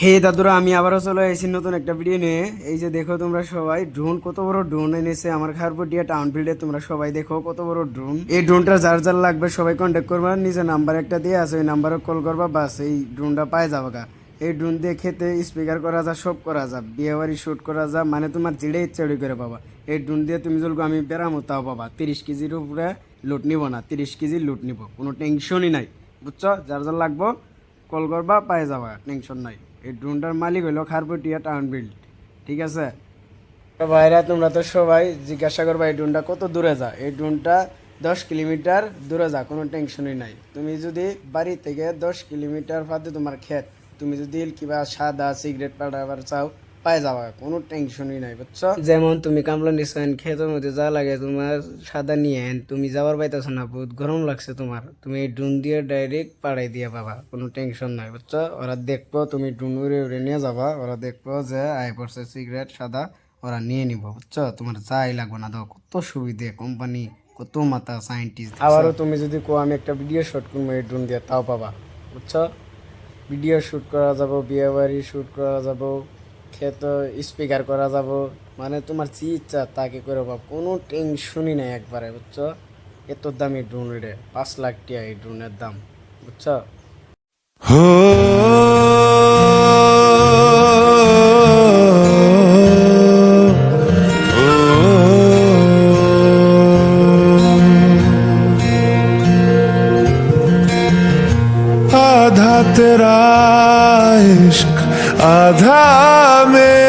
হে দাদুরা, আমি আবারও চলে এসেছি নতুন একটা ভিডিও নিয়ে। এই যে দেখো তোমরা সবাই, ড্রোন কত বড় ড্রোন এনেছে আমার খারপুটিয়া টাউন ফিল্ডে। তোমরা সবাই দেখো কত বড় ড্রোন। এই ড্রোনটা যার যার লাগবে সবাই কন্ট্যাক্ট করবা, নিজের নাম্বার একটা দিয়ে আছে, ওই নাম্বারে কল করবা, বাস এই ড্রোনটা পাই যাবে গা। এই ড্রোন দিয়ে খেতে স্পিকার করা যা, সব করা যা, বিয়ে বাড়ি শ্যুট করা যা, মানে তোমার যেটা ইচ্ছা ওই করে পাবা। এই ড্রোন দিয়ে তুমি যদি আমি বেড়ামো তাও পাবা। 30 কেজির উপরে লুট নিব না, 30 কেজি লুট নিব, কোনো টেনশনই নাই। বুঝছো? যার যার লাগবো কল করবা, পাই যাবা, টেনশন নাই। এই ড্রোনটার মালিক হইলো খারপুটিয়া টাউন বিল্ড। ঠিক আছে ভাইরা, তোমরা তো সবাই জিজ্ঞাসা করবা এই ড্রোনটা কত দূরে যা। এই ড্রোনটা 10 কিলোমিটার দূরে যা, কোনো টেনশনই নাই। তুমি যদি বাড়ি থেকে 10 কিলোমিটার ফাঁদে তোমার ক্ষেত, তুমি যদি কিবা সাদা সিগারেট পাঠাবার চাও, পাই যাবা, কোনো টেনশনই নাই। বুঝছো? যেমন তুমি কামলা নিছেন, ক্ষেতের মধ্যে যা লাগে তোমার সাদা নিয়ে আন, তুমি যাবার পাইতেছো না, বহুত গরম লাগছে তোমার, তুমি এই ড্রোন দিয়ে ডাইরেক্ট পাঠাই দিয়ে পাবা, কোনো টেনশন নাই। বুঝছো? ওরা দেখবো তুমি ড্রোন উড়ে উড়ে নিয়ে যাবা, ওরা দেখবো যে আয় পড়ছে সিগারেট সাদা, ওরা নিয়ে নিব। বুঝছো? তোমার যাই লাগবে না, দাও কত সুবিধে কোম্পানি, কত মাথা সায়েন্টিস্ট। আবারও তুমি যদি কো আমি একটা ভিডিও শুট করবো এই ড্রোন দিয়ে, তাও পাবা। বুঝছো? ভিডিও শ্যুট করা যাব, বিয়ে বাড়ি শ্যুট করা যাব, ক্ষেত স্পিকার করা যাব, মানে তোমার যে ইচ্ছা তাকে করে পাব, কোনো টেনশনই নাই একবারে। বুঝছো? এত দামি ড্রোন, এটা 5 লাখ টাকা এই ড্রোনের দাম। বুঝছো? आधा तेरा इश्क आधा मैं